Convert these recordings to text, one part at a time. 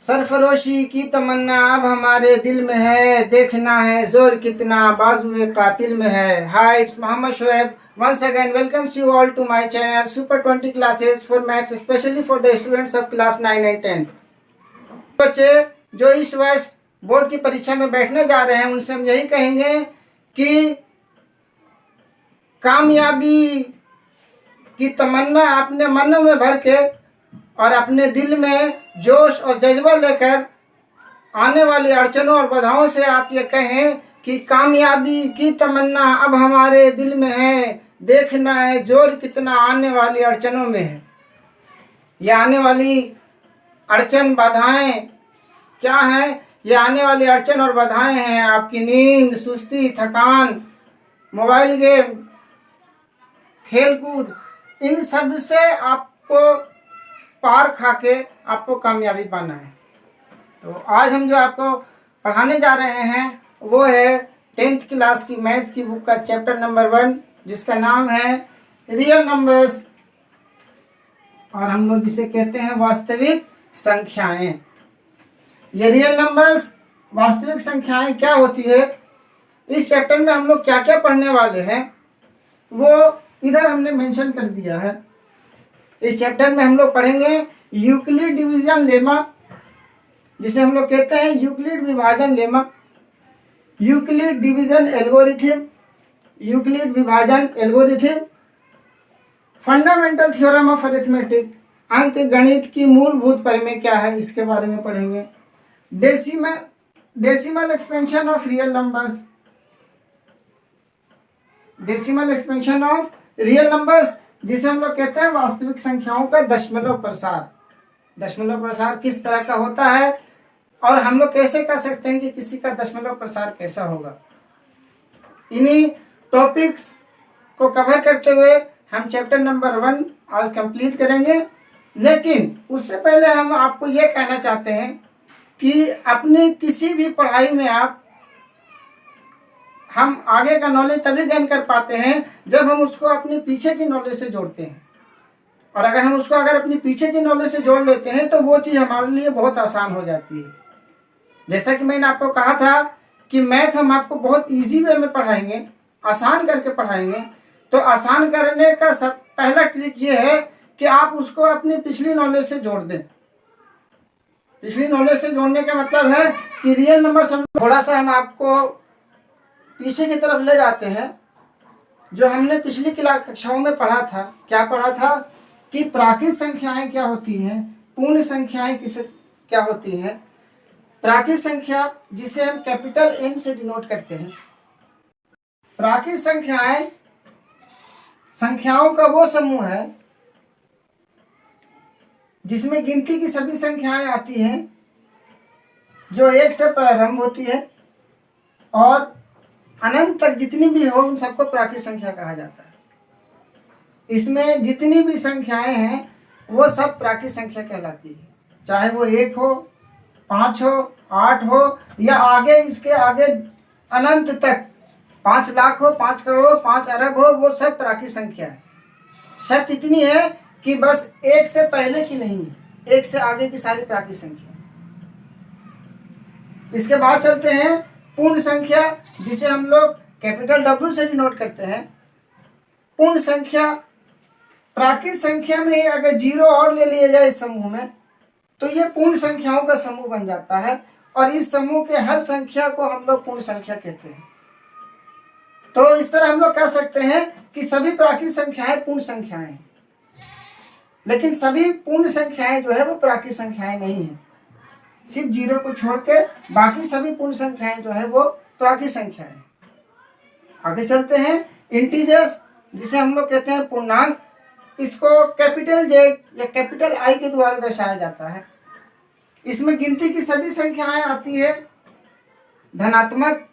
सरफरोशी की तमन्ना अब हमारे दिल में है, देखना है जोर कितना बाजुए कातिल में है। Hi, it's Mohammad Shoaib once again welcomes you all to my channel Super 20 classes for maths especially for the students of class 9 and 10। बच्चे जो इस वर्ष बोर्ड की परीक्षा में बैठने जा रहे हैं उनसे हम यही कहेंगे कि कामयाबी की तमन्ना अपने मन में भर के और अपने दिल में जोश और जज्बा लेकर आने वाली अड़चनों और बाधाओं से आप ये कहें कि कामयाबी की तमन्ना अब हमारे दिल में है, देखना है जोर कितना आने वाली अड़चनों में है। ये आने वाली अड़चन बाधाएं क्या हैं? ये आने वाली अड़चन और बाधाएं हैं आपकी नींद, सुस्ती, थकान, मोबाइल गेम, खेलकूद, इन सब से आपको पार खा के आपको कामयाबी पाना है। तो आज हम जो आपको पढ़ाने जा रहे हैं वो है 10th क्लास की मैथ की बुक का चैप्टर नंबर 1 जिसका नाम है रियल नंबर्स, और हम लोग जिसे कहते हैं वास्तविक संख्याएं। ये रियल नंबर्स, वास्तविक संख्याएं क्या होती है, इस चैप्टर में हम लोग क्या क्या पढ़ने वाले हैं वो इधर हमने मेंशन कर दिया है। इस चैप्टर में हम लोग पढ़ेंगे यूक्लिड डिवीजन लेमा, जिसे हम लोग कहते हैं यूक्लिड विभाजन lemma, Euclid division algorithm, Euclid विभाजन algorithm, fundamental theorem of arithmetic, अंक गणित की मूलभूत परिमेय क्या है इसके बारे में पढ़ेंगे, decimal expansion of real numbers, decimal expansion of real numbers जिसे हम लोग कहते हैं वास्तविक संख्याओं का दशमलव प्रसार। दशमलव प्रसार किस तरह का होता है और हम लोग कैसे कह सकते हैं कि किसी का दशमलव प्रसार कैसा होगा। इन्हीं टॉपिक्स को कवर करते हुए हम चैप्टर नंबर 1 आज कंप्लीट करेंगे। लेकिन उससे पहले हम आपको ये कहना चाहते हैं कि अपनी किसी भी पढ़ाई में हम आगे का नॉलेज तभी गेन कर पाते हैं जब हम उसको अपने पीछे की नॉलेज से जोड़ते हैं। और अगर हम उसको अपनी पीछे की नॉलेज से जोड़ लेते हैं तो वो चीज़ हमारे लिए बहुत आसान हो जाती है। जैसा कि मैंने आपको कहा था कि मैथ हम आपको बहुत इजी वे में पढ़ाएंगे, आसान करके पढ़ाएंगे। तो आसान करने का पहला ट्रिक ये है कि आप उसको अपनी पिछली नॉलेज से जोड़ दें। पिछली नॉलेज से जोड़ने का मतलब है कि रियल नंबर थोड़ा सा हम आपको पीछे की तरफ ले जाते हैं। जो हमने पिछली कक्षाओं में पढ़ा था, क्या पढ़ा था कि प्राकृत संख्याएं क्या होती हैं, पूर्ण संख्याएं क्या होती हैं। प्राकृत संख्या जिसे हम कैपिटल N से डिनोट करते हैं, प्राकृत संख्याएं संख्याओं का वो समूह है जिसमें गिनती की सभी संख्याएं आती हैं जो 1 से प्रारंभ होती है और अनंत तक जितनी भी हो उन सबको प्राकृत संख्या कहा जाता है। इसमें जितनी भी संख्याएं हैं वो सब प्राकृत संख्या कहलाती है, चाहे वो 1 हो, 5 हो, 8 हो या आगे इसके आगे अनंत तक 5 लाख हो, 5 करोड़ हो, 5 अरब हो, वो सब प्राकृत संख्या है। शर्त इतनी है कि बस 1 से पहले की नहीं है, 1 से आगे की सारी प्राकृत संख्या। इसके बाद चलते हैं पूर्ण संख्या जिसे हम लोग कैपिटल W से डिनोट करते हैं। पूर्ण संख्या, प्राकृत संख्या में अगर 0 और ले लिया जाए इस समूह में तो ये पूर्ण संख्याओं का समूह बन जाता है और इस समूह के हर संख्या को हम लोग पूर्ण संख्या कहते हैं। तो इस तरह हम लोग कह सकते हैं कि सभी प्राकृत संख्याएं पूर्ण संख्याएं हैं, लेकिन सभी पूर्ण संख्याएं जो है वो प्राकृत संख्याएं नहीं है। सिर्फ 0 को छोड़ के बाकी सभी पूर्ण संख्याएं जो है वो प्राकृत संख्या है। आगे चलते हैं इंटीजर्स जिसे हम लोग कहते हैं पूर्णांक। इसको कैपिटल Z या कैपिटल I के द्वारा दर्शाया जाता है। इसमें गिनती की सभी संख्याएं आती है, धनात्मक,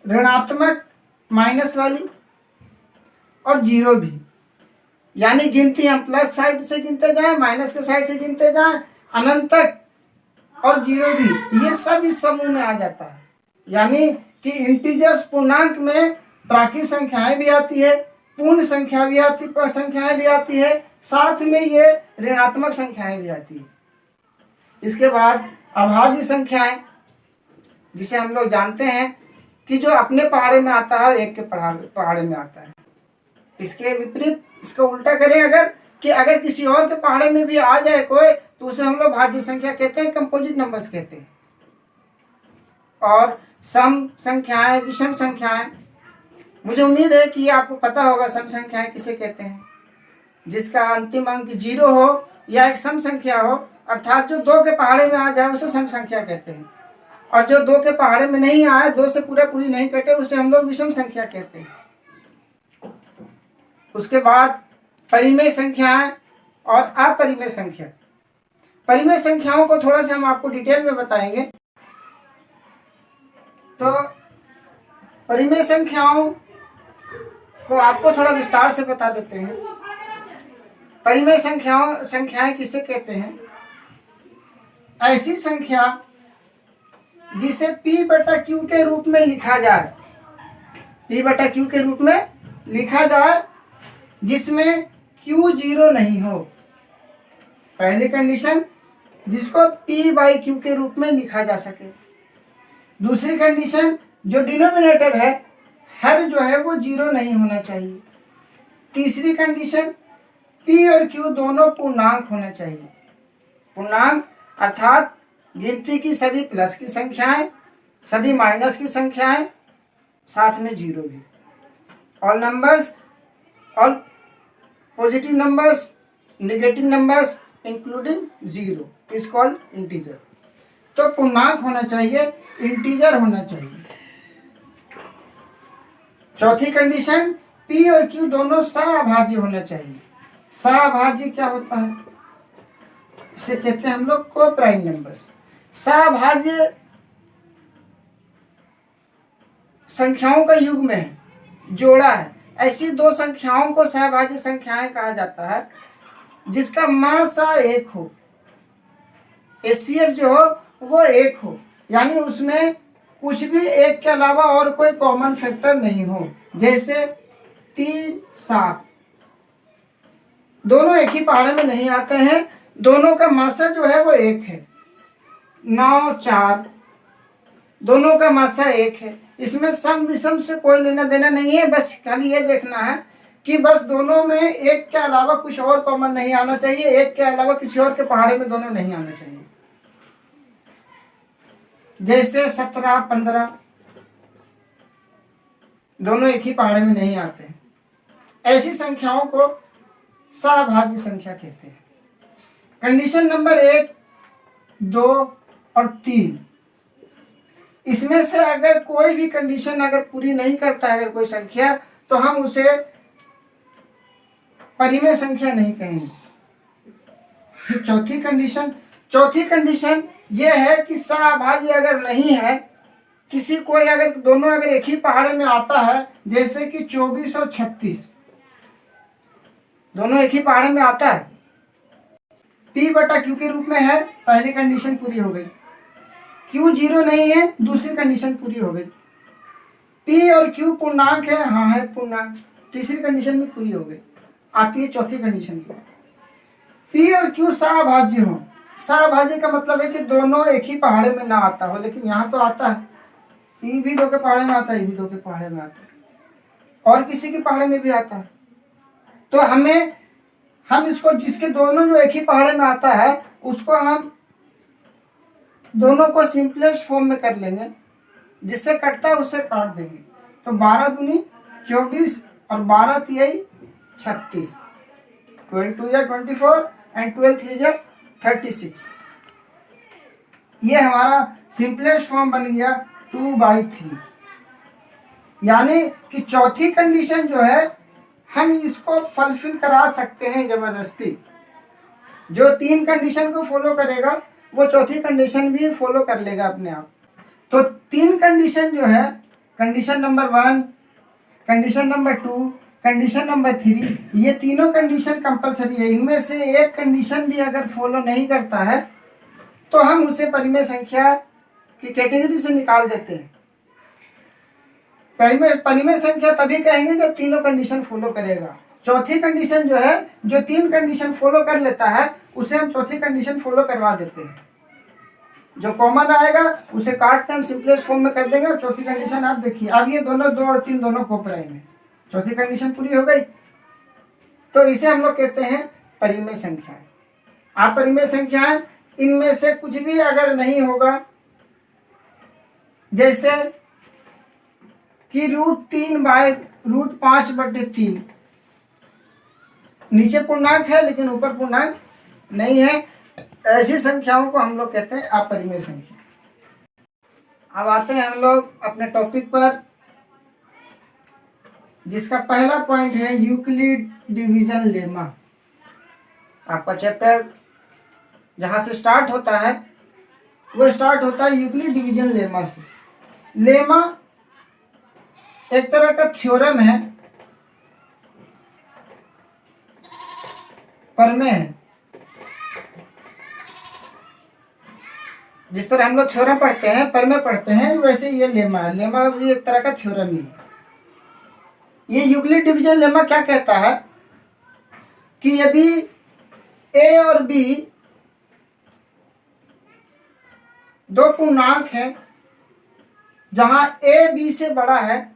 ऋणात्मक, माइनस वाली और 0 भी। यानी गिनती हम प्लस साइड से गिनते जाएं, माइनस के साइड से गिनते जाएं, अनंत तक और 0 भी, ये सब इस समूह में आ जाता है। यानी कि इंटीजर्स पूर्णांक में प्राकृत संख्याएं भी आती है, पूर्ण संख्या भी आती, संख्याएं भी आती है, साथ में ये ऋणात्मक संख्याएं भी आती है। इसके बाद अभाज्य संख्याएं, जिसे हम लोग जानते हैं कि जो अपने पहाड़े में आता है और एक के पहाड़े में आता है। इसके विपरीत, इसको उल्टा करें अगर, कि अगर किसी और के पहाड़े में भी आ जाए कोई, तो उसे हम लोग भाज्य संख्या कहते हैं, कंपोजिट नंबर्स कहते हैं। और सम संख्याएं, विषम संख्याएं, मुझे उम्मीद है कि ये आपको पता होगा सम संख्याएं किसे कहते हैं। जिसका अंतिम अंक 0 हो या एक सम संख्या हो, अर्थात जो 2 के पहाड़े में आ जाए उसे सम संख्या कहते हैं। और जो 2 के पहाड़े में नहीं आए, 2 से पूरी नहीं कटे, उसे हम लोग विषम संख्या कहते हैं। उसके बाद परिमेय संख्याएं और अपरिमेय संख्या। परिमेय संख्याओं को थोड़ा सा हम आपको डिटेल में बताएंगे। तो परिमेय संख्याओं को आपको थोड़ा विस्तार से बता देते हैं। परिमेय संख्याएं किसे कहते हैं? ऐसी संख्या जिसे P/Q के रूप में लिखा जाए, P/Q के रूप में लिखा जाए, जिसमें Q 0 नहीं हो। पहली कंडीशन, जिसको P/Q के रूप में लिखा जा सके। दूसरी कंडीशन, जो डिनोमिनेटर है, हर जो है वो 0 नहीं होना चाहिए। तीसरी कंडीशन, P और Q दोनों पूर्णांक होना चाहिए। पूर्णांक अर्थात गिनती की सभी प्लस की संख्याएं, सभी माइनस की संख्याएं, साथ में 0 भी। All numbers, all positive numbers, negative numbers including 0 is called integer. तो पूर्णांक होना चाहिए, इंटीजर होना चाहिए। चौथी कंडीशन, P और Q दोनों सह-अभाज्य होना चाहिए। सह-अभाज्य क्या होता है? इसे कहते हैं हम लोग को-प्राइम नंबर्स। सह-अभाज्य संख्याओं का युग्म है, जोड़ा है। ऐसी 2 संख्याओं को सहभाज्य संख्याएं कहा जाता है जिसका मान सा 1 हो। HCF जो हो वो 1 हो, यानी उसमें कुछ भी 1 के अलावा और कोई कॉमन फैक्टर नहीं हो। जैसे 3, 7 दोनों एक ही पहाड़े में नहीं आते हैं, दोनों का मासा जो है वो 1 है। 9, 4 दोनों का मासा 1 है। इसमें सम विषम से कोई लेना देना नहीं है, बस खाली ये देखना है कि बस दोनों में 1 के अलावा कुछ और कॉमन नहीं आना चाहिए, 1 के अलावा किसी और के पहाड़े में दोनों नहीं आना चाहिए। जैसे 17, 15 दोनों एक ही पहाड़े में नहीं आते हैं। ऐसी संख्याओं को सहभाज्य संख्या कहते हैं। कंडीशन नंबर 1, 2 और 3, इसमें से अगर कोई भी कंडीशन अगर पूरी नहीं करता है अगर कोई संख्या, तो हम उसे परिमेय संख्या नहीं कहेंगे। फिर चौथी कंडीशन यह है कि सहभाज्य अगर नहीं है, किसी कोई अगर दोनों अगर एक ही पहाड़े में आता है, जैसे कि 24 और 36 दोनों एक ही पहाड़े में आता है, P/Q के रूप में है, पहली कंडीशन पूरी हो गई। Q 0 नहीं है, दूसरी कंडीशन पूरी हो गई। P और Q पूर्णांक है, हाँ है पूर्णांक, तीसरी कंडीशन भी पूरी हो गई। आती है चौथी कंडीशन की। P और Q सहभाज्य हो। सहभाज्य का मतलब है कि दोनों एक ही पहाड़े में ना आता हो, लेकिन यहाँ तो आता है। P भी 2 के पहाड़े में आता है, ये भी 2 के पहाड़े में आता है, और किसी के पहाड़े में भी आता है। तो हम इसको, जिसके दोनों जो एक ही पहाड़े में आता है, उसको हम दोनों को सिंपलेस्ट फॉर्म में कर लेंगे, जिससे कटता है उससे काट देंगे। तो 12 दूनी 24 और 12 तिहाई 36, 12 2 या 24 एंड 12 3 या 36। ये हमारा सिंपलेस्ट फॉर्म बन गया 2/3। यानी कि चौथी कंडीशन जो है हम इसको फुलफिल करा सकते हैं जबरदस्ती। जो 3 कंडीशन को फॉलो करेगा वो चौथी कंडीशन भी फॉलो कर लेगा अपने आप। तो 3 कंडीशन जो है, condition number 1, condition number 2, condition number 3, ये तीनों कंडीशन कंपलसरी है। इनमें से एक कंडीशन भी अगर फॉलो नहीं करता है तो हम उसे परिमेय संख्या की कैटेगरी से निकाल देते हैं। परिमेय संख्या तभी कहेंगे जब तीनों कंडीशन फॉलो करेगा। चौथी कंडीशन जो है, जो 3 कंडीशन फॉलो कर लेता है उसे हम चौथी कंडीशन फॉलो करवा देते हैं। जो कॉमन आएगा उसे काट के हम सिंपलेस्ट फॉर्म में कर देंगे और चौथी कंडीशन आप देखिए, अब ये दोनों 2 और 3 दोनों कोप रहेंगे, चौथी कंडीशन पूरी हो गई। तो इसे हम लोग कहते हैं परिमेय संख्याएं। आप परिमेय संख्याएं, इनमें से कुछ भी अगर नहीं होगा, जैसे कि √5/3 नीचे पूर्णांक है लेकिन ऊपर पूर्णांक नहीं है, ऐसी संख्याओं को हम लोग कहते हैं अपरिमेय संख्या। अब आते हैं हम लोग अपने टॉपिक पर, जिसका पहला पॉइंट है यूक्लिड डिवीजन लेमा। आपका चैप्टर जहां से स्टार्ट होता है वो स्टार्ट होता है यूक्लिड डिवीजन लेमा से। लेमा एक तरह का थ्योरम है, प्रमेय है। जिस तरह हम लोग थ्योरम पढ़ते हैं, प्रमेय पढ़ते हैं, वैसे ये लेमा है। लेमा भी एक तरह का थ्योरम ही है। ये यूक्लिड डिवीजन लेमा क्या कहता है कि यदि ए और बी 2 पूर्णांक हैं, जहां ए बी से बड़ा है,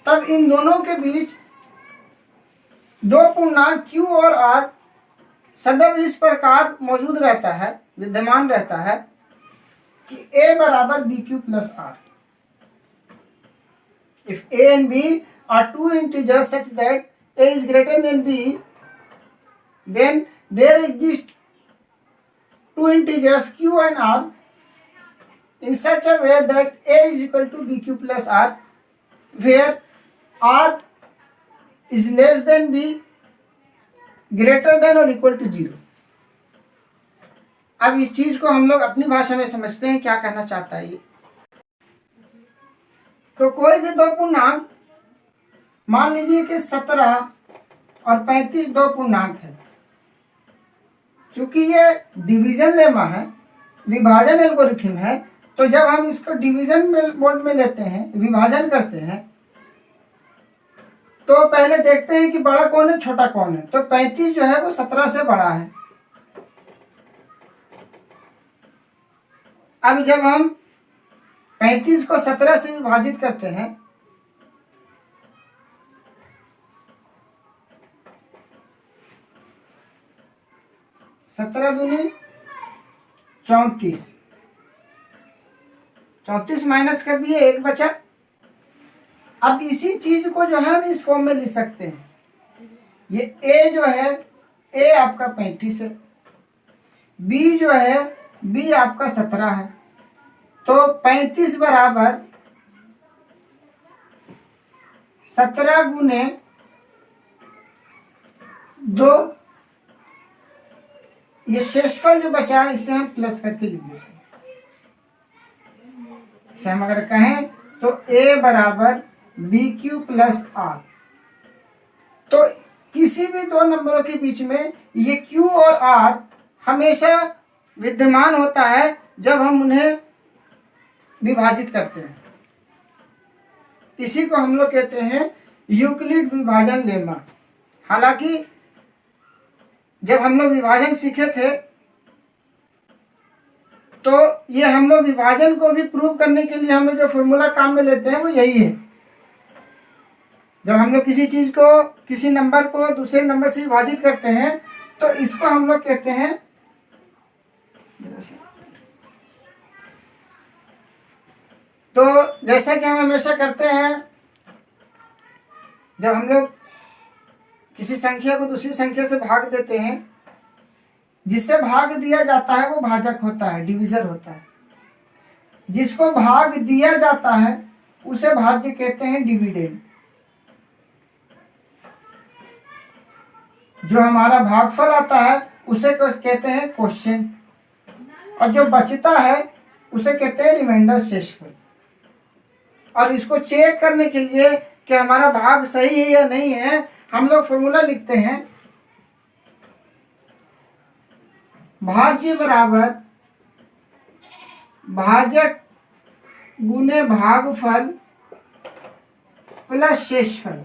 तब इन दोनों के बीच 2 पूर्णांक Q और R सदैव इस प्रकार मौजूद रहता है, विद्यमान रहता है कि A बराबर BQ plus R। If A and B are 2 integers such that A is greater than B, then there exist 2 integers Q and R in such a way that A is equal to BQ plus R, where R is less than B, greater than or equal to 0। अब इस चीज को हम लोग अपनी भाषा में समझते हैं क्या कहना चाहता है ये। तो कोई भी 2 पूर्णांक, मान लीजिए कि 17 और 35 2 पूर्णांक है। चूंकि ये डिवीजन लेमा है, विभाजन एल्गोरिथम है, तो जब हम इसको डिवीजन मोड में लेते हैं, विभाजन करते हैं, तो पहले देखते हैं कि बड़ा कौन है, छोटा कौन है। तो 35 जो है वो 17 से बड़ा है। अब जब हम 35 को 17 से विभाजित करते हैं, सत्रह दूनी 34, 34 माइनस कर दिए, 1 बचा। अब इसी चीज को जो है हम इस फॉर्म में लिख सकते हैं। ये A जो है, A आपका 35 है, B जो है, B आपका 17 है। तो 35 बराबर 17 गुने 2, ये शेषफल जो बचा है इसे हम प्लस करके लिख देते हैं। इसे हम अगर कहें तो A बराबर BQ प्लस R। तो किसी भी 2 नंबरों के बीच में ये Q और R हमेशा विद्यमान होता है जब हम उन्हें विभाजित करते हैं। इसी को हम लोग कहते हैं यूक्लिड विभाजन लेमा। हालांकि जब हम लोग विभाजन सीखे थे तो ये हम लोग विभाजन को भी प्रूव करने के लिए हम लोग जो फॉर्मूला काम में लेते हैं वो यही है। जब हम लोग किसी चीज को, किसी नंबर को दूसरे नंबर से विभाजित करते हैं तो इसको हम लोग कहते हैं, तो जैसा कि हम हमेशा करते हैं, जब हम लोग किसी संख्या को दूसरी संख्या से भाग देते हैं, जिससे भाग दिया जाता है वो भाजक होता है, डिवीजर होता है। जिसको भाग दिया जाता है उसे भाज्य कहते हैं, डिविडेंड। जो हमारा भागफल आता है उसे कहते हैं क्वोशिएंट, और जो बचता है उसे कहते हैं रिमाइंडर, शेषफल। और इसको चेक करने के लिए कि हमारा भाग सही है या नहीं है, हम लोग फॉर्मूला लिखते हैं, भाज्य बराबर भाजक गुने भागफल प्लस शेषफल।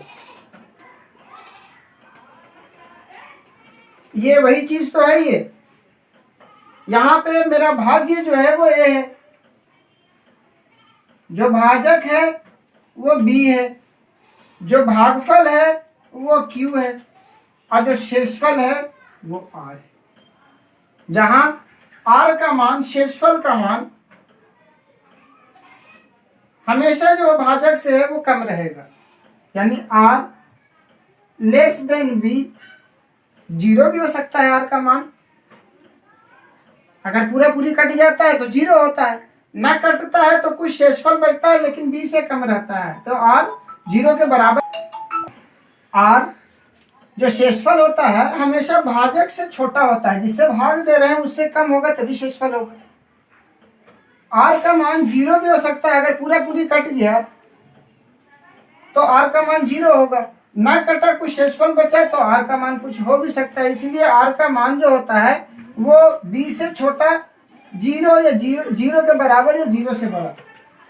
ये वही चीज तो है। ये यहाँ पे मेरा भाज्य जो है वो ए है, जो भाजक है वो बी है, जो भागफल है वो क्यू है, और जो शेषफल है वो आर है। जहां आर का मान, शेषफल का मान हमेशा जो भाजक से है वो कम रहेगा, यानी r less than b. Zero भी हो सकता है आर का मान, अगर पूरा पूरी कट जाता है तो जीरो होता है, ना कटता है तो कुछ शेषफल बचता है लेकिन बी से कम रहता है, तो आर जीरो के बराबर। आर जो शेषफल होता है हमेशा भाजक से छोटा होता है, जिससे भाग दे रहे हैं उससे कम होगा तभी शेषफल होगा। आर का मान जीरो भी हो सकता है, अगर पूरा पूरी कट गया तो आर का मान जीरो होगा, ना कटा कुछ शेषफल बचा तो आर का मान कुछ हो भी सकता है। इसीलिए आर का मान जो होता है वो बी से छोटा, जीरो या जीरो के बराबर या जीरो से बड़ा।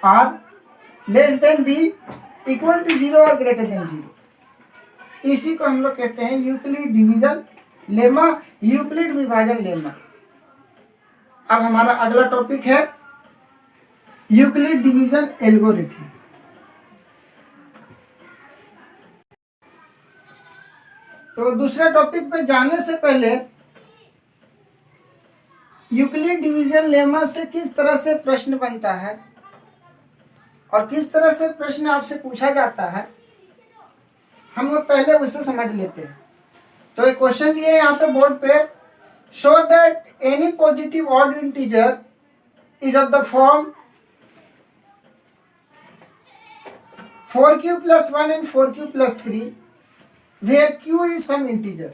R less than b, equal to zero और ग्रेटर देन जीरो। इसी को हम लोग कहते हैं यूक्लिड डिवीजन लेमा, यूक्लिड विभाजन लेमा। अब हमारा अगला टॉपिक है यूक्लिड डिवीजन एल्गोरिथम। तो दूसरे टॉपिक पे जाने से पहले यूक्लिड डिवीजन लेमा से किस तरह से प्रश्न बनता है और किस तरह से प्रश्न आपसे पूछा जाता है, हम लोग पहले उसे समझ लेते हैं। तो एक क्वेश्चन दिए यहाँ पे बोर्ड पे, show that any positive odd integer is of the form 4q plus 1 and 4q plus 3 where q is some integer।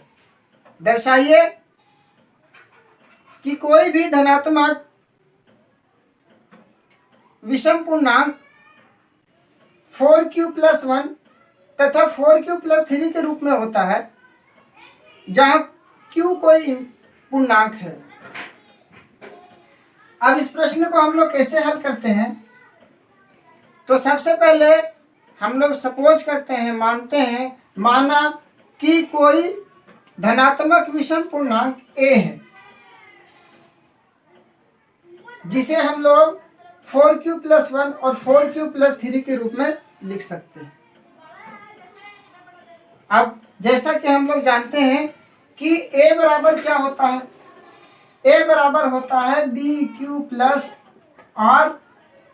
दर्शाइए कि कोई भी धनात्मक विषम पूर्णांक 4q plus 1 तथा 4q plus 3 के रूप में होता है, जहां q कोई पूर्णांक है। अब इस प्रश्न को हम लोग कैसे हल करते हैं, तो सबसे पहले हम लोग सपोज करते हैं, मानते हैं, माना कि कोई धनात्मक विषम पूर्णांक a है, जिसे हम लोग 4q plus 1 और 4q plus 3 के रूप में लिख सकते हैं। अब जैसा कि हम लोग जानते हैं कि a बराबर क्या होता है, a बराबर होता है bq plus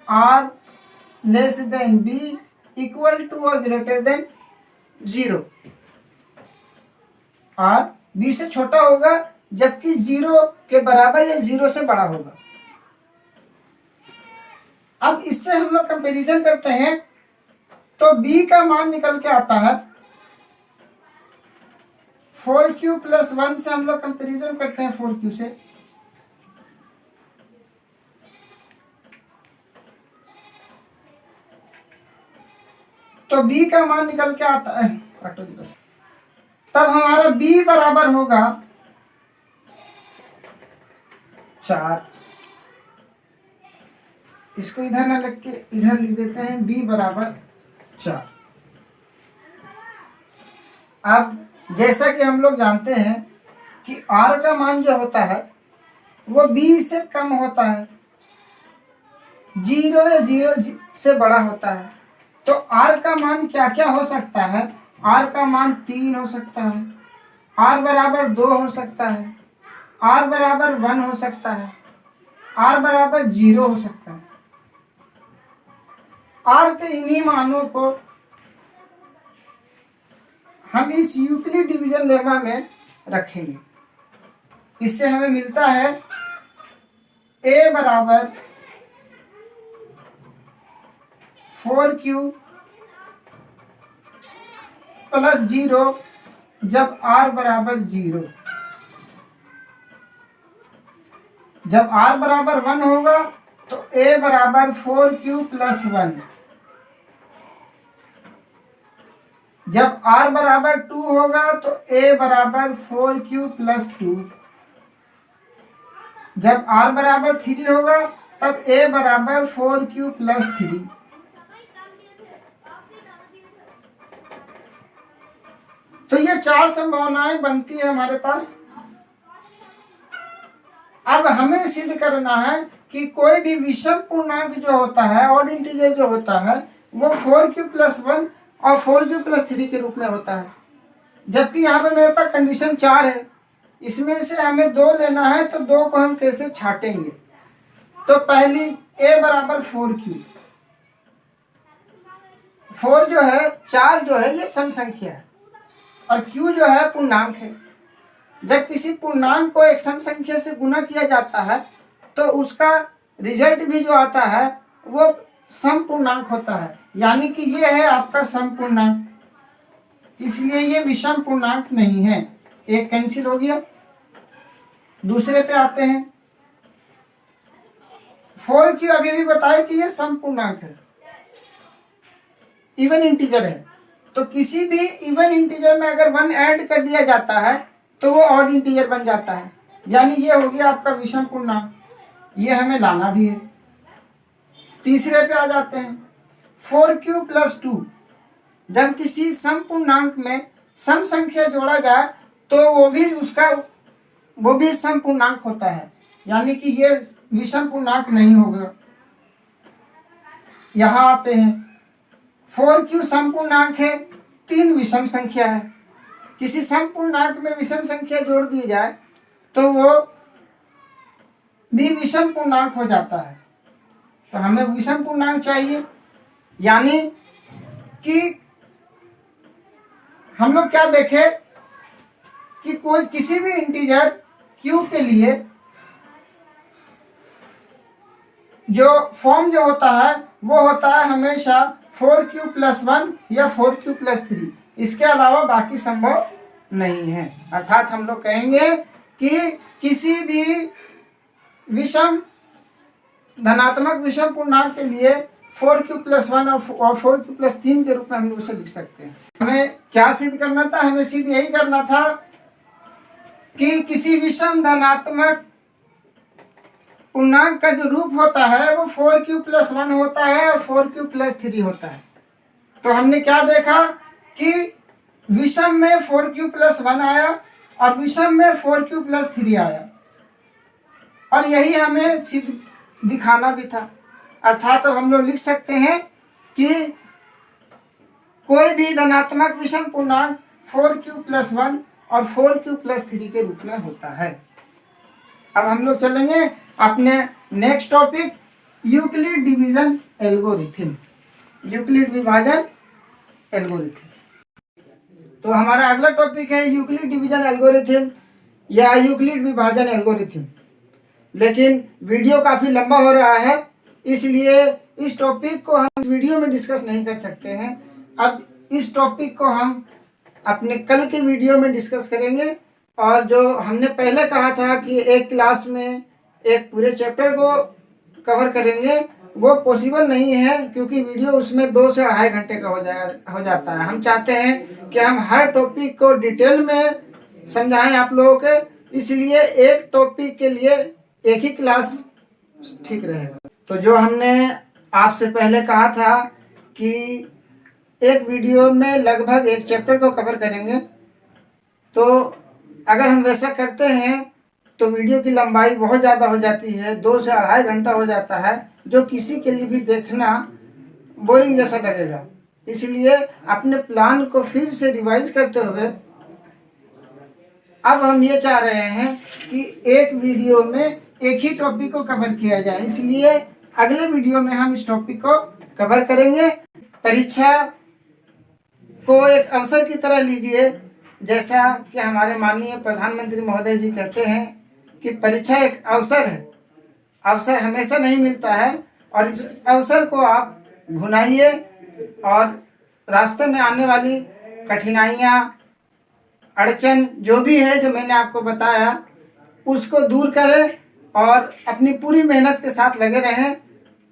r less than b, equal to और greater than zero. r b से छोटा होगा जबकि जीरो के बराबर या जीरो से बड़ा होगा। अब इससे हम लोग कंपैरिजन करते हैं तो b का मान निकल के आता है 4q plus 1 से हम लोग कंपैरिजन करते हैं 4q से, तो b का मान निकल के आता है, तब हमारा b बराबर होगा 4। इसको इधर ना लिख के इधर लिख देते हैं, b बराबर 4। अब जैसा कि हम लोग जानते हैं कि r का मान जो होता है वो b से कम होता है, जीरो या जीरो से बड़ा होता है। तो r का मान क्या क्या हो सकता है, r का मान 3 हो सकता है, r बराबर 2 हो सकता है, r बराबर 1 हो सकता है, r बराबर 0 हो सकता है। r के इन्हीं मानों को हम इस यूक्लिड डिवीजन लेमा में रखेंगे। इससे हमें मिलता है a बराबर 4q प्लस 0 जब r बराबर 0, जब r बराबर 1 होगा तो a बराबर 4q प्लस 1, जब r बराबर 2 होगा तो a बराबर 4q प्लस 2, जब r बराबर 3 होगा तब a बराबर 4q प्लस 3। तो ये 4 संभावनाएं बनती है हमारे पास अब हमें सिद्ध करना है कि कोई भी विषम पूर्णांक जो होता है, ऑड इंटीजर जो होता है, वो 4q+1 और 4q+3 के रूप में होता है। जबकि यहाँ पे मेरे पास कंडीशन 4 है, इसमें से हमें 2 लेना है, तो 2 को हम कैसे छाटेंगे? तो पहली a बराबर 4q, 4 जो है, 4 जो है ये सम संख्या है और q जो है पूर्णांक है। जब किसी पूर्णांक को एक सम संख्या से गुना किया जाता है तो उसका रिजल्ट भी जो आता है वो सम पूर्णांक होता है, यानी कि ये है आपका सम पूर्णांक, इसलिए ये विषम पूर्णांक नहीं है। एक कैंसिल हो गया। दूसरे पे आते हैं। 4q अभी भी बताए कि ये सम पूर्णांक है, इवन इंटीजर है। तो किसी भी इवन इंटीजर में अगर 1 ऐड कर दिया जाता है तो वो ऑड इंटीजर बन जाता है, यानी ये हो गया आपका विषम पूर्णांक। ये हमें लाना भी है। तीसरे पे आ जाते हैं। 4q+2, जब किसी सम पूर्णांक में सम संख्या जोड़ा जाए तो वो भी सम पूर्णांक होता है, यानी कि ये विषम पूर्णांक नहीं होगा। यहां आते हैं। 4q सम पूर्णांक है, 3 विषम संख्या है। किसी सम पूर्णांक में विषम संख्या जोड़ दी जाए तो वो भी विषम पूर्णांक हो जाता है। तो हमें विषम पूर्णांक चाहिए, यानी कि हम लोग क्या देखें कि कोई किसी भी इंटीजर q के लिए जो फॉर्म जो होता है वो होता है हमेशा 4q+1 या 4q+3, इसके अलावा बाकी संभव नहीं है। अर्थात हम लोग कहेंगे कि किसी भी विषम धनात्मक विषम पूर्णांक के लिए 4q+1 और 4q+3 के रूप में हम लोग उसे लिख सकते हैं। हमें क्या सिद्ध करना था? हमें सिद्ध यही करना था कि किसी विषम धनात्मक पूर्णांक का जो रूप होता है वो 4q+1 होता है और 4q+3 होता है। तो हमने क्या देखा कि विषम में 4q+1 आया और विषम में 4q+3 आया, और यही हमें सिद्ध दिखाना भी था। अर्थात अब हम लोग लिख सकते हैं कि कोई भी धनात्मक विषम पूर्णांक 4q+1 और 4q+3 के रूप में होता है। अब हम लोग चलेंगे अपने next topic, Euclid division algorithm, Euclid विभाजन एल्गोरिथम। तो हमारा अगला टॉपिक है यूक्लिड डिवीजन एल्गोरिथम या यूक्लिड विभाजन एल्गोरिथम। लेकिन वीडियो काफ़ी लंबा हो रहा है, इसलिए इस टॉपिक को हम वीडियो में डिस्कस नहीं कर सकते हैं। अब इस टॉपिक को हम अपने कल के वीडियो में डिस्कस करेंगे। और जो हमने पहले कहा था कि एक क्लास में एक पूरे चैप्टर को कवर करेंगे, वो पॉसिबल नहीं है, क्योंकि वीडियो उसमें 2 से 2.5 घंटे का हो जाता है। हम चाहते हैं कि हम हर टॉपिक को डिटेल में समझाएं आप लोगों के, इसलिए एक टॉपिक के लिए एक ही क्लास ठीक रहेगा। तो जो हमने आपसे पहले कहा था कि एक वीडियो में लगभग एक चैप्टर को कवर करेंगे, तो अगर हम वैसा करते हैं तो वीडियो की लंबाई बहुत ज़्यादा हो जाती है, 2 से 2.5 घंटा हो जाता है, जो किसी के लिए भी देखना बोरिंग जैसा लगेगा। इसलिए अपने प्लान को फिर से रिवाइज करते हुए अब हम ये चाह रहे हैं कि एक वीडियो में एक ही टॉपिक को कवर किया जाए, इसलिए अगले वीडियो में हम इस टॉपिक को कवर करेंगे। परीक्षा को एक अवसर की तरह लीजिए, जैसा कि हमारे माननीय प्रधानमंत्री महोदय जी कहते हैं कि परीक्षा एक अवसर है, अवसर हमेशा नहीं मिलता है, और इस अवसर को आप भुनाइए और रास्ते में आने वाली कठिनाइयाँ, अड़चन जो भी है, जो मैंने आपको बताया, उसको दूर करें और अपनी पूरी मेहनत के साथ लगे रहें।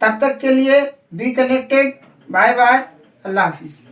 तब तक के लिए बी कनेक्टेड। Bye bye. अल्लाह हाफिज़।